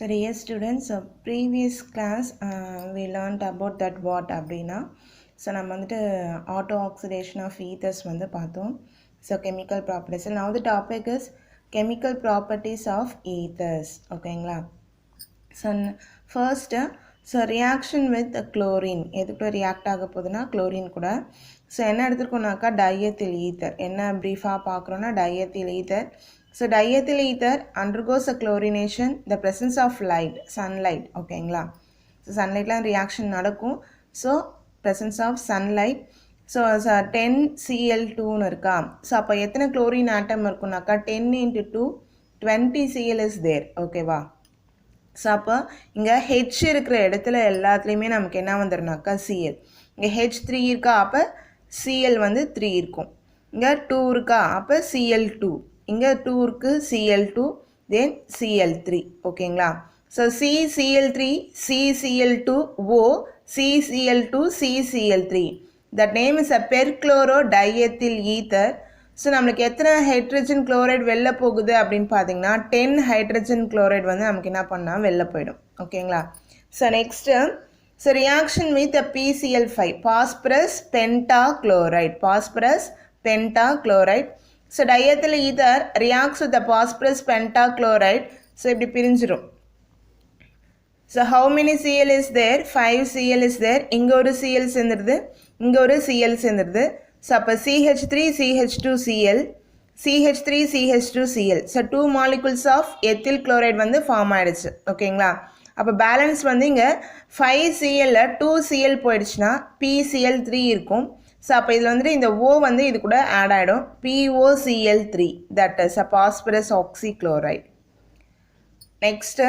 So dear students, previous class we learned about that what அப்படினா so நம்ம வந்துட்டு auto oxidation of ethers வந்து பார்த்தோம். So chemical properties. Now the topic is chemical properties of ethers. ஓகேங்களா? So first so reaction with chlorine எதுக்கு react ஆக போகுதுன்னா chlorine கூட. So என்ன எடுத்துக்கோனாக்கா diethyl ether. என்ன பிரீஃபா பார்க்குறோன்னா diethyl ether. So diethyl ether undergoes a chlorination the presence of light, sunlight. ஓகேங்களா? So sunlightலாம் reaction நடக்கும். So presence of sunlight. So 10Cl2 இருக்கா. So அப்போ எத்தனை chlorine atom இருக்குனாக்கா 10 into 2 20Cl is there. ஓகேவா? So அப்போ இங்கே H இருக்கிற இடத்துல எல்லாத்துலேயுமே நமக்கு என்ன வந்துடும்னாக்கா Cl. இங்கே H3 இருக்கா அப்போ Cl வந்து 3 இருக்கும். இங்கே 2 இருக்கா அப்போ Cl2. இங்கே 2 இருக்குது Cl2 தென் Cl3. ஓகேங்களா? So CCl3 CCl2 O CCl2 CCl3. That name is a perchlorodiethyl ether. So நம்மளுக்கு எத்தனை ஹைட்ரஜன் குளோரைடு வெளில போகுது அப்படின்னு பார்த்தீங்கன்னா 10 ஹைட்ரஜன் குளோரைடு வந்து நமக்கு என்ன பண்ணால் வெளில போயிடும். ஓகேங்களா? So next so reaction with PCl5 phosphorus pentachloride. Phosphorus pentachloride. So diethyl ether reacts with phosphorus pentachloride. So இப்படி பிரிஞ்சிடும். So how many Cl is there? 5 Cl is there. இங்கே ஒரு Cl சேர்ந்துருது, இங்கே ஒரு Cl சேர்ந்துருது. ஸோ அப்போ CH3 CH2 Cl CH3 CH2 Cl. So 2 molecules of ethyl chloride வந்து form ஆகிடுச்சு. ஓகேங்களா? அப்போ பேலன்ஸ் வந்து இங்கே 5 Cl 2 Cl போயிடுச்சுன்னா PCl3 இருக்கும். ஸோ அப்போ இதில் வந்துட்டு இந்த O வந்து இது கூட ஆட் ஆகிடும். POCl3 that is a phosphorus oxychloride. Next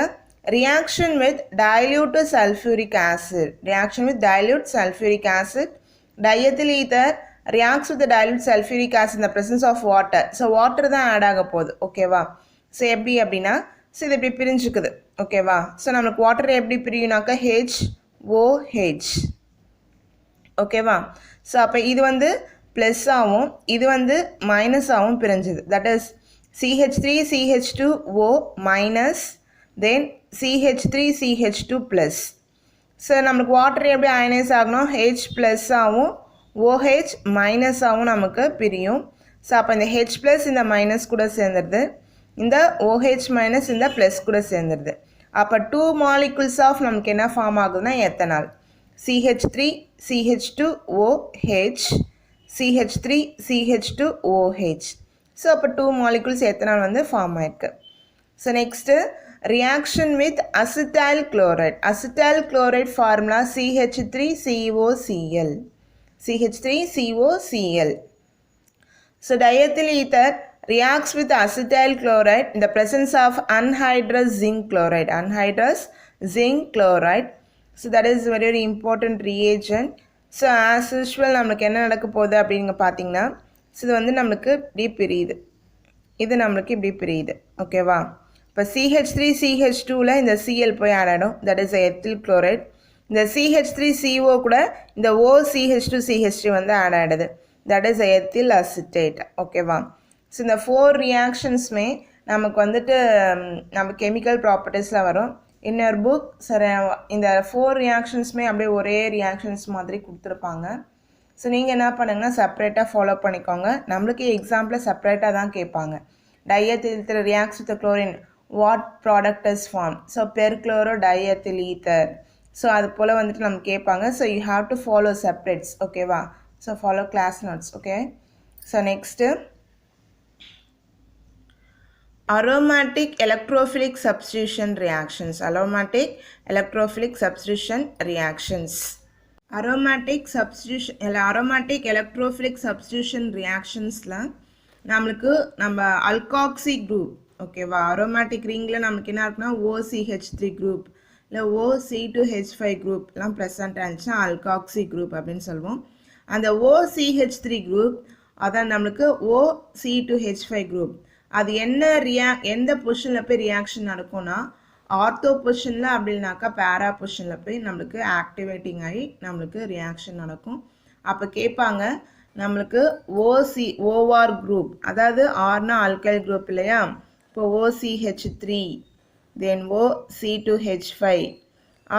reaction with dilute sulfuric acid. Reaction with dilute sulfuric acid. Diethyl ether reacts with the dilute sulfuric acid in the presence of water. So water தான் add ஆக போகுது. ஓகேவா? So எப்படி அப்படின்னா so இது எப்படி பிரிஞ்சுக்குது. ஓகேவா? So நம்மளுக்கு வாட்டர் எப்படி பிரியுனாக்கா HOH. ஓகேவா? ஸோ அப்போ இது வந்து ப்ளஸ் ஆகும், இது வந்து மைனஸ் ஆகும் பிரிஞ்சுது. That is CH3 CH2O minus then CH3 CH2 plus. So நம்மளுக்கு வாட்டர் எப்படி அயனைஸ் ஆகணும் H ப்ளஸ் ஆகும் OH மைனஸ் ஆகும் நமக்கு பிரியும். ஸோ அப்போ இந்த H ப்ளஸ் இந்த மைனஸ் கூட சேர்ந்துருது, இந்த OH மைனஸ் இந்த ப்ளஸ் கூட சேர்ந்துருது. அப்போ 2 molecules ஆஃப் நமக்கு என்ன ஃபார்ம் ஆகுதுன்னா ethanol. CH3 CH2OH CH3 CH2OH. So அப்போ 2 molecules எத்தனால் வந்து ஃபார்ம் ஆயிருக்கு. So next reaction with acetyl chloride. Acetyl chloride formula CH3COCl. CH3COCl. So diethyl ether reacts with acetyl chloride in the presence of anhydrous zinc chloride. Anhydrous zinc chloride. So that is very very important reagent. So as usual நம்மளுக்கு என்ன நடக்க போகுது அப்படிங்க பார்த்தீங்கன்னா so இது வந்து நம்மளுக்கு இப்படி பிரியுது, இது நம்மளுக்கு இப்படி பிரியுது. ஓகேவா? இப்போ CH3 CH2ல இந்த Cl போய் ஆட் ஆகிடும். That is ethyl chloride. இந்த CH3CO கூட இந்த OCH2 CH3 வந்து ஆட் ஆகிடுது. That is ethyl acetate. ஓகேவா? ஸோ இந்த 4 ரியாக்ஷன்ஸுமே நமக்கு வந்துட்டு நம்ம கெமிக்கல் ப்ராப்பர்ட்டிஸில் வரும். இன்னொரு புக் சரி இந்த 4 ரியாக்ஷன்ஸுமே அப்படியே ஒரே ரியாக்ஷன்ஸ் மாதிரி கொடுத்துருப்பாங்க. ஸோ நீங்கள் என்ன பண்ணுங்கன்னா செப்பரேட்டாக ஃபாலோ பண்ணிக்கோங்க. நம்மளுக்கு எக்ஸாம்பிளில் செப்பரேட்டாக தான் கேட்பாங்க. diethyl ether reacts with the chlorine. What product is formed? So perchlorodiethyl ether. So அது போல் வந்துட்டு நம்ம கேட்பாங்க. So you have to follow separates. ஓகேவா? So follow class notes. Okay. So next aromatic electrophilic substitution reactions. Aromatic electrophilic substitution reactions. Aromatic electrophilic substitution reactionsல நம்மளுக்கு நம்ம alkoxy group. ஓகேவா? Aromatic ரிங்கில் நமக்கு என்ன இருக்குன்னா OCH3 குரூப் இல்லை OC2H5 குரூப்லாம் ப்ரெசண்ட் ஆச்சுன்னா alkoxy group அப்படின்னு சொல்லுவோம். அந்த OCH3 குரூப் அதான் நம்மளுக்கு OC2H5 குரூப். அது என்ன எந்த பொசிஷனில் போய் ரியாக்ஷன் நடக்கும்னா ஆர்த்தோ பொசிஷனில் அப்படின்னாக்கா பேரா பொசிஷனில் போய் நம்மளுக்கு ஆக்டிவேட்டிங் ஆகி நம்மளுக்கு ரியாக்ஷன் நடக்கும். அப்போ கேட்பாங்க நம்மளுக்கு OR குரூப், அதாவது ஆர்னா ஆல்கைல் குரூப் இல்லையா? இப்போ OCH3 then OC2H5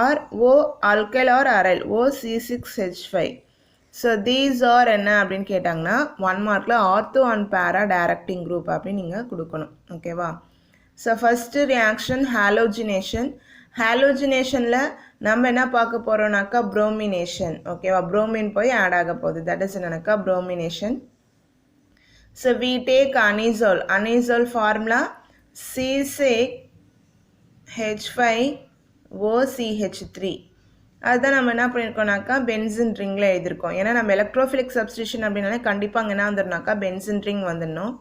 or O alkyl or aryl OC6H5. So these are என்ன அப்படின்னு கேட்டாங்கன்னா 1 மார்க்கில் ortho and para directing group அப்படின்னு நீங்கள் கொடுக்கணும். ஓகேவா? So first reaction halogenation. ஹாலோஜினேஷனில் நம்ம என்ன பார்க்க போகிறோம்னாக்கா ப்ரோமினேஷன். ஓகேவா? ப்ரோமின் போய் ஆட் ஆக போகுது. தட் இஸ் என்னன்னாக்கா bromination. So we take anisole. Anisole formula C6H5OCH3. அதுதான் நம்ம என்ன பண்ணியிருக்கோம்னாக்கா பென்சின் ரிங்கில் எழுதியிருக்கோம். ஏன்னா நம்ம எலக்ட்ரோஃபிலிக் சப்ஸ்டியூஷன் அப்படின்னாலே கண்டிப்பாக அங்கே என்ன வந்துடனாக்கா பென்சின் ரிங் வந்துடணும்.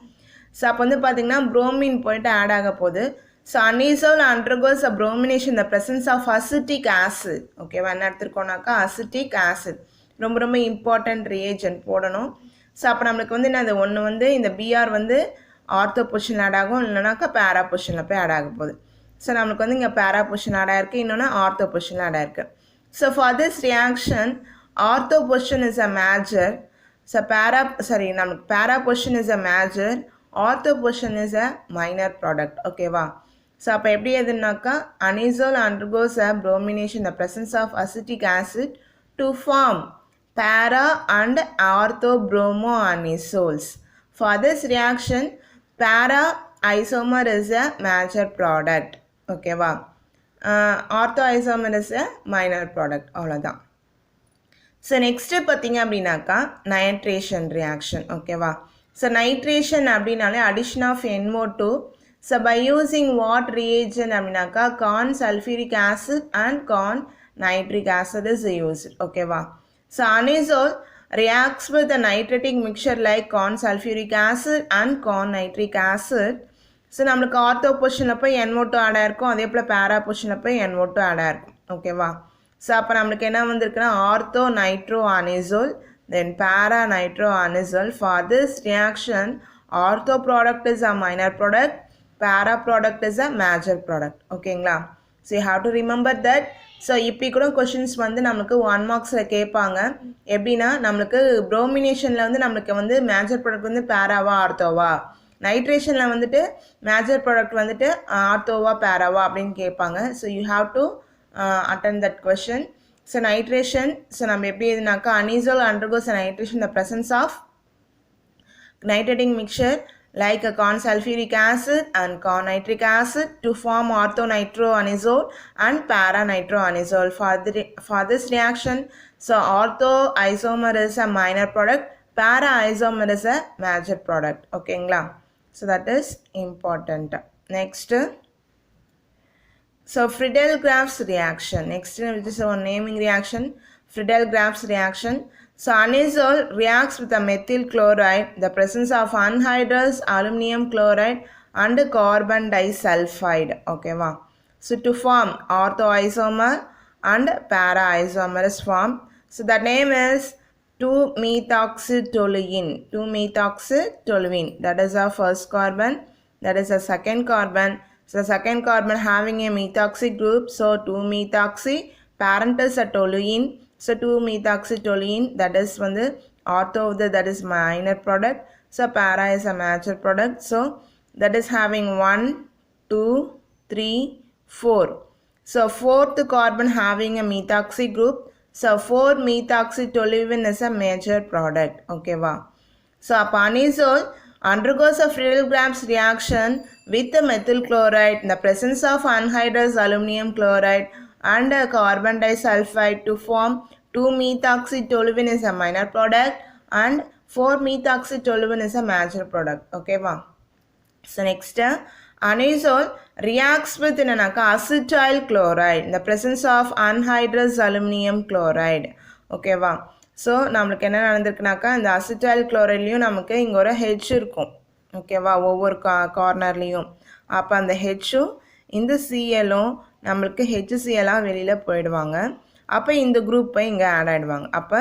ஸோ அப்போ வந்து பார்த்திங்கன்னா ப்ரோமின் போயிட்டு ஆட் ஆக போகுது. So anisole undergoes a bromination the presence of acetic acid. ஓகேவா? என்ன எடுத்துருக்கோம்னாக்கா அசிட்டிக் ஆசிட். ரொம்ப ரொம்ப இம்பார்ட்டன்ட் ரியேஜென்ட் போடணும். ஸோ அப்போ நம்மளுக்கு வந்து என்ன, ஒன்று வந்து இந்த பிஆர் வந்து ஆர்த்தோ பொசிஷன் ஆட் ஆகும், இல்லைனாக்கா பேரா பொசிஷனில் போய் ஆட் ஆக போகுது. ஸோ நம்மளுக்கு வந்து இங்கே பேரா பொசிஷன் ஆட் ஆயிருக்கு, இன்னொன்று ஆர்த்தோ பொசிஷன் ஆட் ஆயிருக்கு. So for this reaction, ortho position is a major. So para position is a major, ortho position is a minor product. Okay va? So அப்போ எப்படி எதுனாக்கா anisole undergoes a bromination in the presence of acetic acid to form para and orthobromoanisoles. For this reaction, para isomer is a major product. Okay va? Ortho isomer is a minor product. அவ்வளோதான். So next பார்த்தீங்க அப்படின்னாக்கா nitration reaction. ஓகேவா? So nitration அப்படின்னாலே addition of NO2. So by using what reagent அப்படின்னாக்கா con sulphuric acid and con nitric acid is used. ஓகேவா? So anisole reacts with the nitratic mixture like corn sulfuric acid and corn nitric acid. So நம்மளுக்கு ortho பொசிஷனில் போய் NO2 add ஆயிருக்கும், அதே போல் பேரா பொசிஷனில் போய் NO2 ஆட் ஆயிருக்கும். ஓகேவா? ஸோ அப்போ நம்மளுக்கு என்ன வந்திருக்குன்னா ortho nitro anisole then para nitro anisole. For this reaction ortho product is a minor product, para product is a major product. ஓகேங்களா? So you have to remember that. So இப்படி கூட questions வந்து நம்மளுக்கு 1 மார்க்ஸில் கேட்பாங்க. எப்படின்னா நம்மளுக்கு ப்ரோமினேஷனில் வந்து நம்மளுக்கு வந்து மேஜர் ப்ராடக்ட் வந்து பேராவா ஆர்த்தோவா, நைட்ரேஷனில் வந்துட்டு மேஜர் ப்ராடக்ட் வந்துட்டு ஆர்த்தோவா பேராவா அப்படின்னு கேட்பாங்க. So you have to attend that question. So nitration, so நம்ம எப்படி எதுனாக்கா anisole undergoes a nitration in the presence of nitrating mixture like a corn sulfuric acid and corn nitric acid to form orthonitroanisole and para-nitroanisole. For this reaction, so ortho isomer is a minor product, para isomer is a major product. ஓகேங்களா? So that is important. Next, so Friedel-Crafts reaction. Next, which is our naming reaction, Friedel-Crafts reaction. So anisole reacts with a methyl chloride, the presence of anhydrous aluminum chloride and carbon disulfide. Okay va? So to form ortho isomer and para isomer is formed. So the name is 2-methoxytoluene. 2-methoxytoluene. That is our first carbon. That is the second carbon. So the second carbon having a methoxy group. So 2-methoxy, parent is a toluene. So 2-methoxytoluene, that is வந்து ortho of the, that is minor product. So para is a major product. So that is having 1, 2, 3, 4. So fourth carbon having a methoxy group. So 4-methoxytoluene is a major product. Okay va? So anisole undergoes a Friedel-Crafts reaction with the methyl chloride in the presence of anhydrous aluminum chloride and carbon disulfide to form 2-methoxytoluene is a minor product and 4-methoxytoluene is a major product. Okay va? So next, anisole reacts with acetyl chloride in the presence of anhydrous aluminum chloride. Okay va? So நம்மளுக்கு என்ன நடந்திருக்குனாக்கா இந்த acetyl குளோரைட்லேயும் நமக்கு இங்கே ஒரு H இருக்கும். ஓகேவா? ஒவ்வொரு கார்னர்லேயும். அப்போ அந்த ஹெச்சும் இந்த சிஎலும் நம்மளுக்கு ஹெச்சிஎலாக வெளியில் போயிடுவாங்க. அப்போ இந்த குரூப்பை இங்கே ஆட் ஆகிடுவாங்க. அப்போ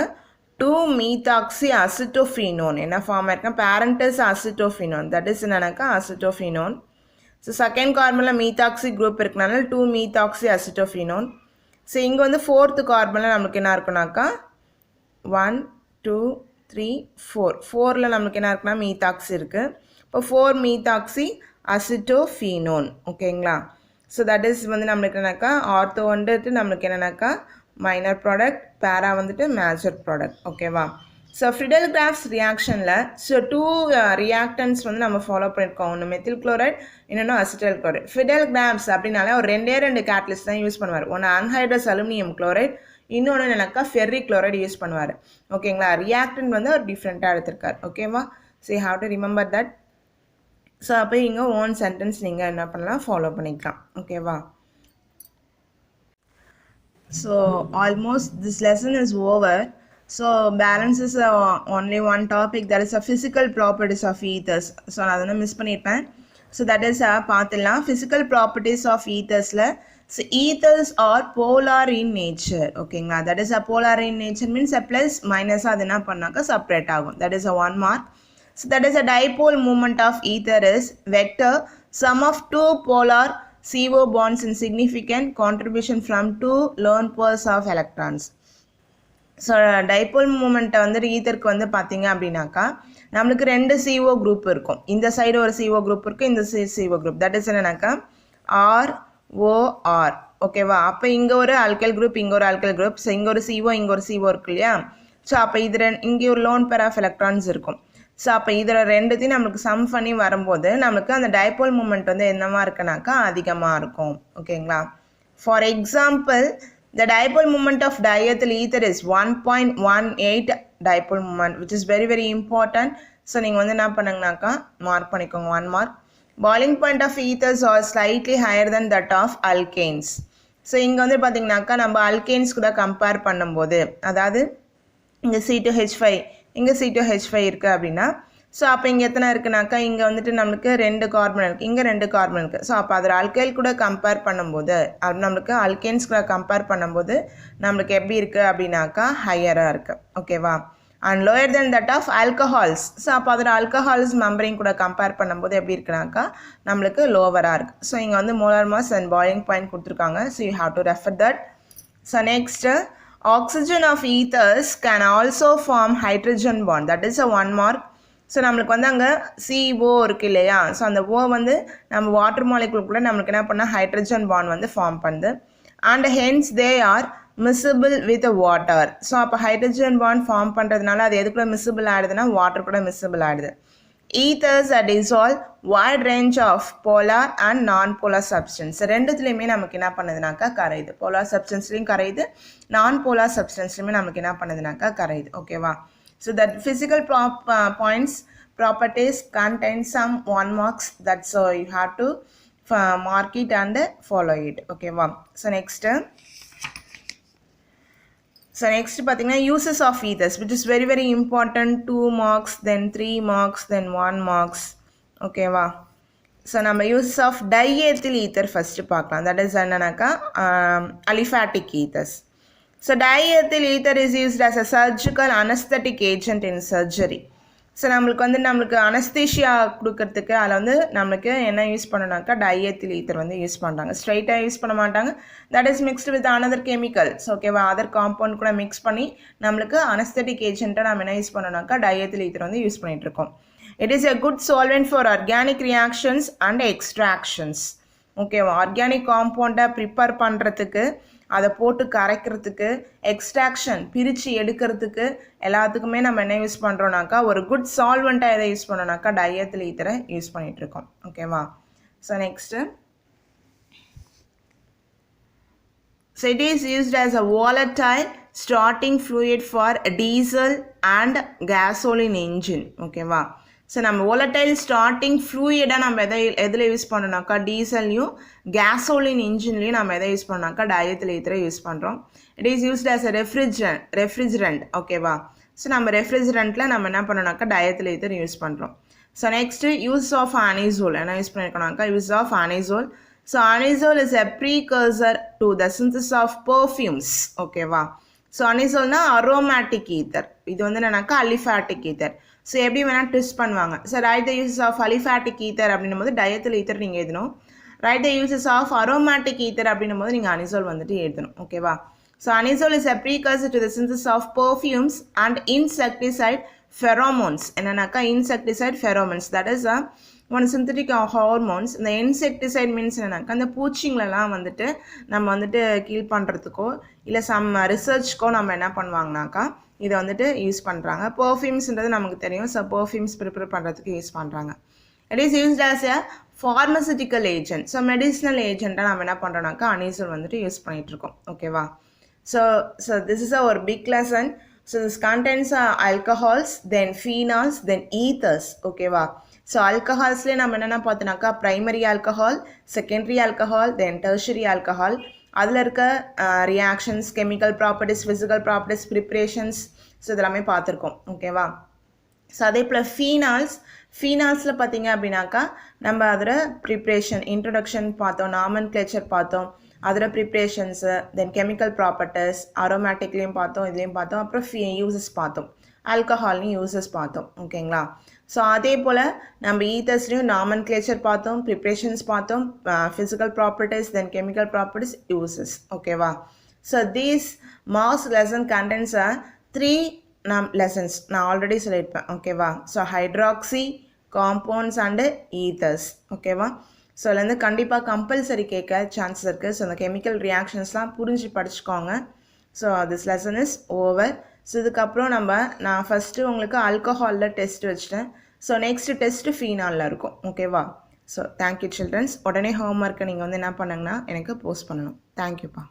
2-methoxy acetophenone என்ன ஃபார்ம் ஆயிருக்குன்னா பேரண்டஸ் அசிட்டோஃபினோன், தட் இஸ் என்னன்னாக்கா acetophenone. So second கார்பனில் methoxy group இருக்கனால 2-methoxy acetophenone. ஸோ இங்கே வந்து ஃபோர்த்து கார்பனில் நம்மளுக்கு என்ன இருக்குனாக்கா 1, 2, 3, 4. 4ல் நம்மளுக்கு என்ன இருக்குன்னா மீத்தாக்சி இருக்குது. இப்போ 4-methoxy acetophenone. ஓகேங்களா? ஸோ தட் இஸ் வந்து நம்மளுக்கு என்னன்னாக்கா ஆர்த்தோ வந்துட்டு நம்மளுக்கு என்னன்னாக்கா மைனர் ப்ராடக்ட், பேரா வந்துட்டு மேஜர் ப்ராடக்ட். ஓகேவா? ஸோ ஃப்ரிடல் கிராஃப்ஸ் ரியாக்ஷனில் ஸோ 2 ரியாக்டன்ஸ் வந்து நம்ம ஃபாலோ பண்ணியிருக்கோம். ஒன்று மெத்தில் குளோரைட், இன்னொன்று அசிட்டல் குளோரைட். ஃப்ரிடல் கிராஃப்ஸ் அப்படின்னாலே ஒரு ரெண்டு கேட்டலிஸ்ட் தான் யூஸ் பண்ணுவார். ஒன்று அன்ஹைட்ரஸ் அலுமினியம் குளோரைட், இன்னொன்று என்னக்கா ஃபெர்ரிக் குளோரைட் யூஸ் பண்ணுவார். ஓகேங்களா? ரியாக்டன் வந்து ஒரு டிஃப்ரெண்ட்டாக எடுத்திருக்கார். ஓகேவா? So you have to remember that. So அப்போ இங்கே ஓன் சென்டென்ஸ் நீங்கள் என்ன பண்ணலாம், ஃபாலோ பண்ணிக்கலாம். ஓகேவா? So almost this lesson is over. So balance is only one topic, that is a physical properties of ethers. So நான் அதை மிஸ் பண்ணியிருப்பேன். ஸோ தட் இஸ் பார்த்துடலாம். physical properties of ethers-ல so ethers are polar in nature. ஓகேங்களா? that is a polar in nature means a plus minus அது என்ன பண்ணாக்க separate ஆகும். that is a 1 mark. So that is a dipole moment of ether is vector sum of 2 polar CO bonds in significant contribution from 2 lone pairs of electrons. So dipole மூமெண்ட்டை வந்து ஈத்தருக்கு வந்து பார்த்தீங்க அப்படின்னாக்கா நம்மளுக்கு 2 CO குரூப் இருக்கும். இந்த side ஒரு CO group இருக்குது, இந்த side CO group. That is என்னன்னாக்கா ROR. ஓகேவா? அப்போ இங்கே ஒரு ஆல்கைல் குரூப், இங்கே ஒரு ஆல்கைல் குரூப். ஸோ இங்கே ஒரு CO, இங்கே ஒரு CO இருக்கு இல்லையா? ஸோ அப்போ இது இங்கே ஒரு லோன் பேர் ஆஃப் எலக்ட்ரான்ஸ் இருக்கும். ஸோ அப்போ இதில் ரெண்டுத்தையும் நம்மளுக்கு சம் பண்ணி வரும்போது நம்மளுக்கு அந்த டைபோல் மூமெண்ட் வந்து என்னவா இருக்குனாக்கா அதிகமாக இருக்கும். ஓகேங்களா? For example the dipole moment of diethyl ether is 1.18 dipole moment, which is very very important. So நீங்கள் வந்து என்ன பண்ணுங்கனாக்கா மார்க் பண்ணிக்கோங்க, 1 mark. Boiling point of ethers are slightly higher than that of alkanes. So இங்கே வந்து பார்த்தீங்கன்னாக்கா நம்ம alkanes கூட கம்பேர் பண்ணும்போது, அதாவது இங்கே C2H5 இங்கே C2H5 இருக்குது அப்படின்னா, ஸோ அப்போ இங்கே எத்தனை இருக்குனாக்கா இங்கே வந்துட்டு நம்மளுக்கு 2 கார்பன் இருக்குது, இங்கே 2 கார்பன் இருக்குது. ஸோ அப்போ அதில் அல்கைல் கூட கம்பேர் பண்ணும்போது நம்மளுக்கு அல்கேன்ஸ் கூட கம்பேர் பண்ணும்போது நம்மளுக்கு எப்படி இருக்குது அப்படின்னாக்கா ஹையராக இருக்குது. ஓகேவா? And lower than that of alcohols. So அப்போ அதில் ஆல்கஹால்ஸ் மெம்பரிங் கூட கம்பேர் பண்ணும்போது எப்படி இருக்குனாக்கா நம்மளுக்கு லோவராக இருக்குது. ஸோ இங்கே வந்து molar mass and boiling point கொடுத்துருக்காங்க. So you have to refer that. So next oxygen of ethers can also form hydrogen bond. That is a 1 mark. So நம்மளுக்கு வந்து அங்கே CO இருக்குது இல்லையா? ஸோ அந்த O வந்து நம்ம வாட்டர் மாலிகுலுக்குள்ளே நம்மளுக்கு என்ன பண்ணால் ஹைட்ரஜன் பாண்ட் வந்து ஃபார்ம் பண்ணுது. And hence they are miscible with water. So அப்போ ஹைட்ரஜன் பாண்ட் ஃபார்ம் பண்ணுறதுனால அது எதுக்குள்ளே மிஸ்ஸிபிள் ஆகிடுதுன்னா வாட்டர் கூட மிஸ்ஸிபிள் ஆகிடுது. ethers are dissolve wide range of polar and non-polar substance. ரெண்டுத்துலேயுமே நமக்கு என்ன பண்ணுதுனாக்கா கரையுது. போலார் சப்ஸ்டன்ஸ்லையும் கரையுது, non-polar substanceலையுமே நமக்கு என்ன பண்ணுதுனாக்கா கரையுது. ஓகேவா? So that physical points properties contain some 1 marks. That's so you have to mark it and follow it. ஓகேவா? So next பார்த்தீங்கன்னா uses of ethers, which is very very important. 2 marks, then 3 marks, then 1 marks. ஓகேவா? So நம்ம uses of diethyl ether first பார்க்கலாம். That is என்னன்னாக்கா aliphatic ethers. So diethyl ether is used as a surgical anesthetic agent in surgery. So நம்மளுக்கு anaesthesia கொடுக்கறதுக்கு அதில் வந்து நம்மளுக்கு என்ன யூஸ் பண்ணோம்னாக்கா டயத்தில் ஈத்தர் வந்து யூஸ் பண்ணுறாங்க. ஸ்ட்ரைட்டாக யூஸ் பண்ண மாட்டாங்க. That is mixed with another chemicals. ஓகேவா? அதர் காம்பவுண்ட் கூட மிக்ஸ் பண்ணி நம்மளுக்கு அனஸ்தெட்டிக் ஏஜென்ட்டாக நம்ம என்ன யூஸ் பண்ணோம்னாக்கா டயத்தில் ஈத்தர் வந்து யூஸ் பண்ணிகிட்ருக்கோம். It is a good solvent for organic reactions and extractions. ஓகேவா? ஆர்கானிக் காம்பவுண்டை ப்ரிப்பேர் பண்ணுறதுக்கு, அதை போட்டு கரைக்கிறதுக்கு, எக்ஸ்ட்ராக்ஷன் பிரித்து எடுக்கிறதுக்கு எல்லாத்துக்குமே நம்ம என்ன யூஸ் பண்ணுறோம்னாக்கா ஒரு குட் சால்வெண்ட்டாக எதை யூஸ் பண்ணோம்னாக்கா டயத்தில் ஈத்தரை யூஸ் பண்ணிகிட்ருக்கோம். ஓகேவா? So next so it is used as a volatile starting fluid for diesel and gasoline engine. ஓகேவா? ஸோ நம்ம volatile starting fluid-ஆ நம்ம எதில் யூஸ் பண்ணோம்னாக்கா டீசல்லையும் கேசோலின் இன்ஜின்லையும் நம்ம எதை யூஸ் பண்ணோம்னாக்கா டயத்தில் ஈத்தரை யூஸ் பண்ணுறோம். It is used as a refrigerant. ஓகேவா? ஸோ நம்ம ரெஃப்ரிஜரண்ட்டில் நம்ம என்ன பண்ணோம்னாக்கா டயத்தில் ஈத்தர் யூஸ் பண்ணுறோம். So next use of anisole என்ன யூஸ் பண்ணியிருக்கோம்னாக்கா use of anisole. So anisole is a precursor to the synthesis of perfumes. ஓகேவா? ஸோ அனிசோல்னா அரோமேட்டிக் ஈத்தர். இது வந்து என்னன்னாக்கா அலிஃபேட்டிக் ஈத்தர். ஸோ எப்படி வேணால் ட்விஸ்ட் பண்ணுவாங்க. So write the uses of aliphatic ether அப்படின்னும் போது டயத்தில் ஈத்தர் நீங்கள் எழுதணும். Write the uses of aromatic ether அப்படின்னும் போது நீங்கள் அனிசோல் வந்துட்டு எழுதணும். ஓகேவா? So anisole is a precursor to the synthesis of perfumes and insecticide pheromones என்னன்னாக்கா insecticide pheromones that is one synthetic hormones. இந்த இன்செக்டிசைட் மீன்ஸ் என்னன்னாக்கா அந்த பூச்சிங்களெல்லாம் வந்துட்டு நம்ம வந்துட்டு கீல் பண்ணுறதுக்கோ இல்லை சம் ரிசர்ச்க்கோ நம்ம என்ன பண்ணுவாங்கனாக்கா இதை வந்துட்டு யூஸ் பண்ணுறாங்க. பர்ஃப்யூம்ஸ்ன்றது நமக்கு தெரியும். ஸோ பர்ஃப்யூம்ஸ் ப்ரிப்பேர் பண்ணுறதுக்கு யூஸ் பண்ணுறாங்க. It is used as a pharmaceutical agent. So medicinal ஏஜென்ட்டாக நம்ம என்ன பண்ணுறோம்னாக்கா அனீசோல் வந்துட்டு யூஸ் பண்ணிகிட்ருக்கோம். ஓகேவா? So this is our big lesson. So this contains alcohols, then phenols, then ethers. Okay va? So alcohols le நம்ம என்னன்னா பார்த்தோம்னாக்கா primary alcohol, secondary alcohol, then tertiary alcohol. அதில் இருக்க reactions, chemical properties, physical properties, preparations, so இதெல்லாமே பார்த்துருக்கோம். ஓகேவா? So அதே போல் ஃபீனால்ஸில் பார்த்தீங்க அப்படின்னாக்கா நம்ம அதில் ப்ரிப்ரேஷன் இன்ட்ரொடக்ஷன் பார்த்தோம், நாமன்க்ளேச்சர் பார்த்தோம், அதோட ப்ரிப்ரேஷன்ஸு, தென் கெமிக்கல் ப்ராப்பர்ட்டிஸ், அரோமேட்டிக்லேயும் பார்த்தோம், இதுலேயும் பார்த்தோம், அப்புறம் யூசஸ் பார்த்தோம், ஆல்கஹால்லையும் யூசஸ் பார்த்தோம். ஓகேங்களா? ஸோ அதே போல் நம்ம ஈத்தர்ஸ்லையும் நாமன்க்ளேச்சர் பார்த்தோம், ப்ரிப்ரேஷன்ஸ் பார்த்தோம், physical properties, then chemical properties, uses. ஓகேவா? So these mass lesson contents 3 lessons நான் ஆல்ரெடி சொல்லியிருப்பேன். ஓகேவா? So hydroxy, compounds and ethers. ஓகேவா? ஸோ அதுலேருந்து கண்டிப்பாக கம்பல்சரி கேட்க சான்சஸ் இருக்குது. ஸோ அந்த கெமிக்கல் ரியாக்ஷன்ஸ்லாம் புரிஞ்சு படிச்சுக்கோங்க. So this lesson is over. So இதுக்கப்புறம் நான் ஃபஸ்ட்டு உங்களுக்கு ஆல்கஹாலில் டெஸ்ட் வச்சுட்டேன். ஸோ நெக்ஸ்ட்டு டெஸ்ட்டு ஃபீனாலில் இருக்கும். ஓகேவா? So thank you childrens. உடனே ஹோம்ஒர்க்கை நீங்கள் வந்து என்ன பண்ணுங்கன்னா எனக்கு போஸ்ட் பண்ணணும். தேங்க்யூப்பா.